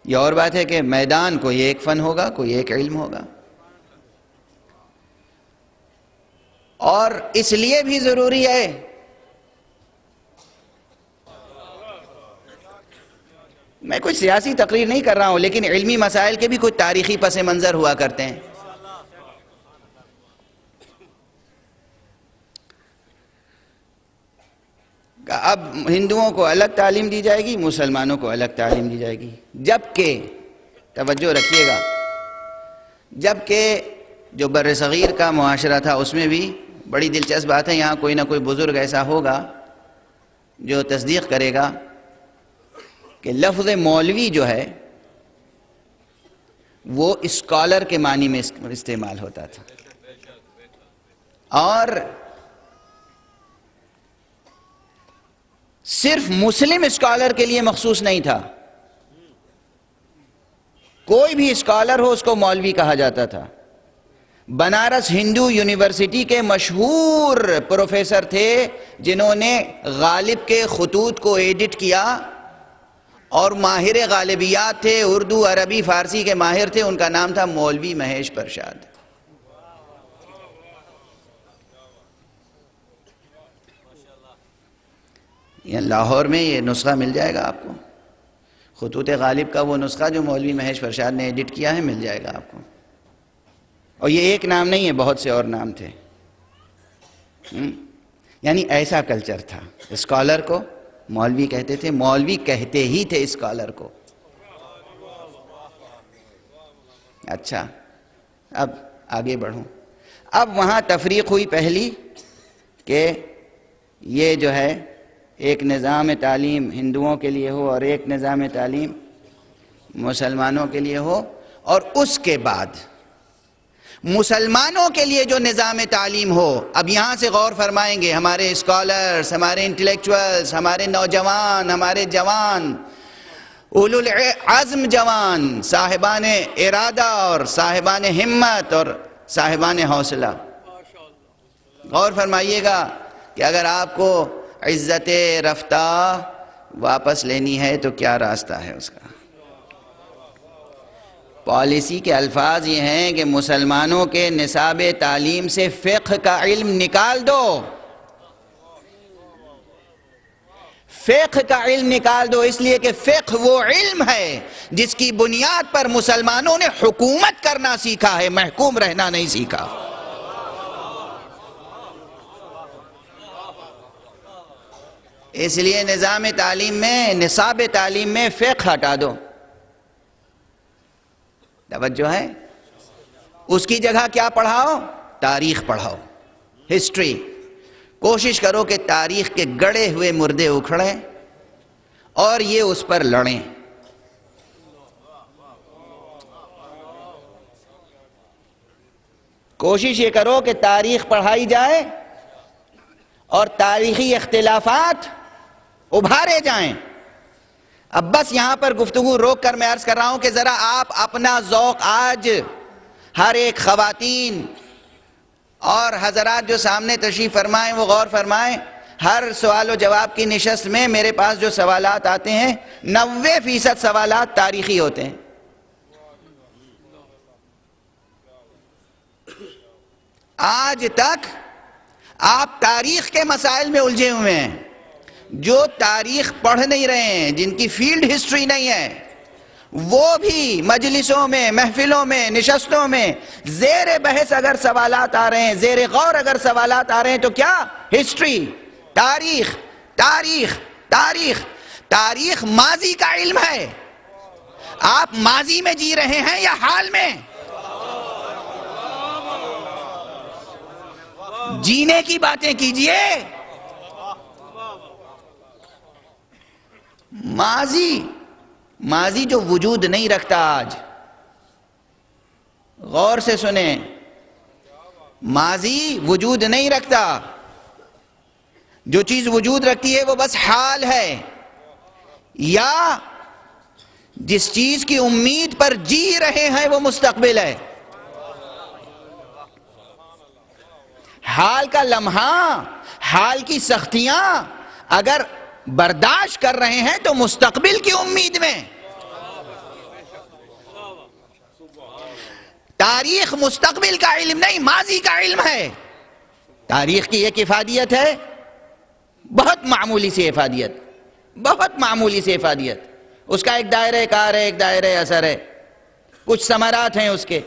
یہ اور بات ہے کہ میدان کوئی ایک فن ہوگا، کوئی ایک علم ہوگا. اور اس لیے بھی ضروری ہے میں کوئی سیاسی تقریر نہیں کر رہا ہوں، لیکن علمی مسائل کے بھی کوئی تاریخی پس منظر ہوا کرتے ہیں. اب ہندوؤں کو الگ تعلیم دی جائے گی، مسلمانوں کو الگ تعلیم دی جائے گی، جبکہ توجہ رکھیے گا، جبکہ جو بر صغیر کا معاشرہ تھا اس میں بھی بڑی دلچسپ بات ہے، یہاں کوئی نہ کوئی بزرگ ایسا ہوگا جو تصدیق کرے گا کہ لفظ مولوی جو ہے وہ اسکالر کے معنی میں استعمال ہوتا تھا، اور صرف مسلم اسکالر کے لیے مخصوص نہیں تھا. کوئی بھی اسکالر ہو اس کو مولوی کہا جاتا تھا. بنارس ہندو یونیورسٹی کے مشہور پروفیسر تھے جنہوں نے غالب کے خطوط کو ایڈٹ کیا اور ماہر غالبیات تھے، اردو عربی فارسی کے ماہر تھے، ان کا نام تھا مولوی مہیش پرشاد. یہ لاہور میں یہ نسخہ مل جائے گا آپ کو، خطوط غالب کا وہ نسخہ جو مولوی مہیش پرشاد نے ایڈٹ کیا ہے مل جائے گا آپ کو. اور یہ ایک نام نہیں ہے، بہت سے اور نام تھے. یعنی ایسا کلچر تھا. اسکالر کو مولوی کہتے تھے، مولوی کہتے ہی تھے اسکالر کو. اچھا اب آگے بڑھوں. اب وہاں تفریق ہوئی پہلی کہ یہ جو ہے ایک نظام تعلیم ہندوؤں کے لیے ہو اور ایک نظام تعلیم مسلمانوں کے لیے ہو، اور اس کے بعد مسلمانوں کے لیے جو نظام تعلیم ہو. اب یہاں سے غور فرمائیں گے ہمارے اسکالرز، ہمارے انٹلیکچوئلز، ہمارے نوجوان، ہمارے جوان، اولو العزم جوان، صاحبان ارادہ اور صاحبان ہمت اور صاحبان حوصلہ. غور فرمائیے گا کہ اگر آپ کو عزت رفتہ واپس لینی ہے تو کیا راستہ ہے اس کا. پالیسی کے الفاظ یہ ہیں کہ مسلمانوں کے نصاب تعلیم سے فقہ کا علم نکال دو. فقہ کا علم نکال دو، اس لیے کہ فقہ وہ علم ہے جس کی بنیاد پر مسلمانوں نے حکومت کرنا سیکھا ہے، محکوم رہنا نہیں سیکھا. اس لیے نظام تعلیم میں، نصاب تعلیم میں فقہ ہٹا دو. توجہ ہے؟ اس کی جگہ کیا پڑھاؤ؟ تاریخ پڑھاؤ، ہسٹری. کوشش کرو کہ تاریخ کے گڑے ہوئے مردے اکھڑیں اور یہ اس پر لڑیں. کوشش یہ کرو کہ تاریخ پڑھائی جائے اور تاریخی اختلافات ابھارے جائیں. اب بس یہاں پر گفتگو روک کر میں عرض کر رہا ہوں کہ ذرا آپ اپنا ذوق آج ہر ایک خواتین اور حضرات جو سامنے تشریف فرمائیں وہ غور فرمائیں. ہر سوال و جواب کی نشست میں میرے پاس جو سوالات آتے ہیں 90% سوالات تاریخی ہوتے ہیں. آج تک آپ تاریخ کے مسائل میں الجھے ہوئے ہیں. جو تاریخ پڑھ نہیں رہے ہیں، جن کی فیلڈ ہسٹری نہیں ہے، وہ بھی مجلسوں میں، محفلوں میں، نشستوں میں زیر بحث اگر سوالات آ رہے ہیں، زیر غور اگر سوالات آ رہے ہیں تو کیا؟ ہسٹری، تاریخ، تاریخ، تاریخ. تاریخ ماضی کا علم ہے. آپ ماضی میں جی رہے ہیں یا حال میں؟ جینے کی باتیں کیجئے. ماضی جو وجود نہیں رکھتا آج، غور سے سنیں، ماضی وجود نہیں رکھتا. جو چیز وجود رکھتی ہے وہ بس حال ہے، یا جس چیز کی امید پر جی رہے ہیں وہ مستقبل ہے. حال کا لمحہ، حال کی سختیاں اگر برداشت کر رہے ہیں تو مستقبل کی امید میں. تاریخ مستقبل کا علم نہیں، ماضی کا علم ہے. تاریخ کی ایک افادیت ہے، بہت معمولی سی افادیت، بہت معمولی سی افادیت. اس کا ایک دائرہ کار ہے، ایک دائرہ اثر ہے، کچھ ثمرات ہیں اس کے.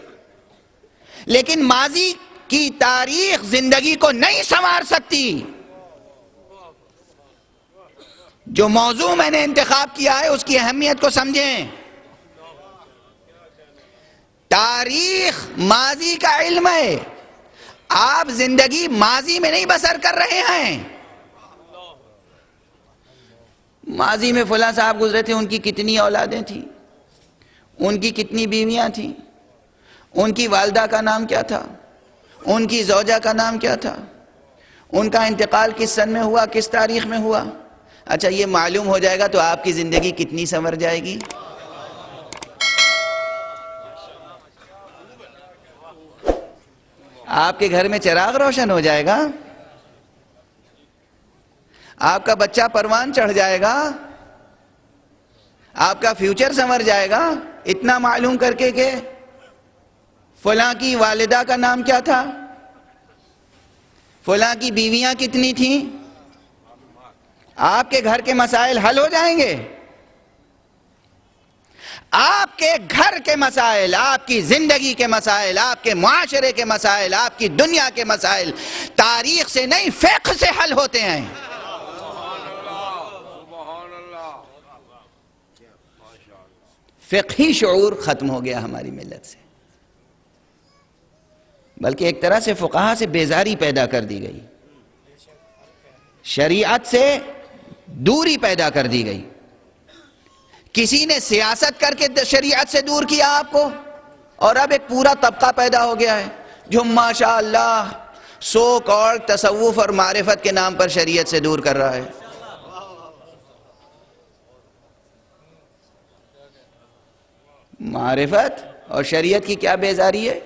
لیکن ماضی کی تاریخ زندگی کو نہیں سنوار سکتی. جو موضوع میں نے انتخاب کیا ہے اس کی اہمیت کو سمجھیں. تاریخ ماضی کا علم ہے. آپ زندگی ماضی میں نہیں بسر کر رہے ہیں. ماضی میں فلاں صاحب گزرے تھے، ان کی کتنی اولادیں تھیں، ان کی کتنی بیویاں تھیں، ان کی والدہ کا نام کیا تھا، ان کی زوجہ کا نام کیا تھا، ان کا انتقال کس سن میں ہوا، کس تاریخ میں ہوا. اچھا یہ معلوم ہو جائے گا تو آپ کی زندگی کتنی سنور جائے گی. آپ کے گھر میں چراغ روشن ہو جائے گا، آپ کا بچہ پروان چڑھ جائے گا، آپ کا فیوچر سنور جائے گا. اتنا معلوم کر کے کہ فلاں کی والدہ کا نام کیا تھا، فلاں کی بیویاں کتنی تھیں. آپ کے گھر کے مسائل حل ہو جائیں گے. آپ کے گھر کے مسائل، آپ کی زندگی کے مسائل، آپ کے معاشرے کے مسائل، آپ کی دنیا کے مسائل تاریخ سے نہیں فقہ سے حل ہوتے ہیں. فقہی شعور ختم ہو گیا ہماری ملت سے، بلکہ ایک طرح سے فقہا سے بیزاری پیدا کر دی گئی، شریعت سے دوری پیدا کر دی گئی. کسی نے سیاست کر کے شریعت سے دور کیا آپ کو، اور اب ایک پورا طبقہ پیدا ہو گیا ہے جو ماشاءاللہ سو کال تصوف اور معرفت کے نام پر شریعت سے دور کر رہا ہے. معرفت اور شریعت کی کیا بیزاری ہے؟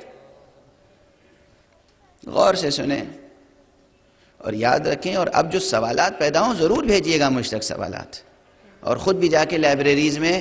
غور سے سنیں اور یاد رکھیں. اور اب جو سوالات پیدا ہوں ضرور بھیجیے گا مجھ تک سوالات، اور خود بھی جا کے لائبریریز میں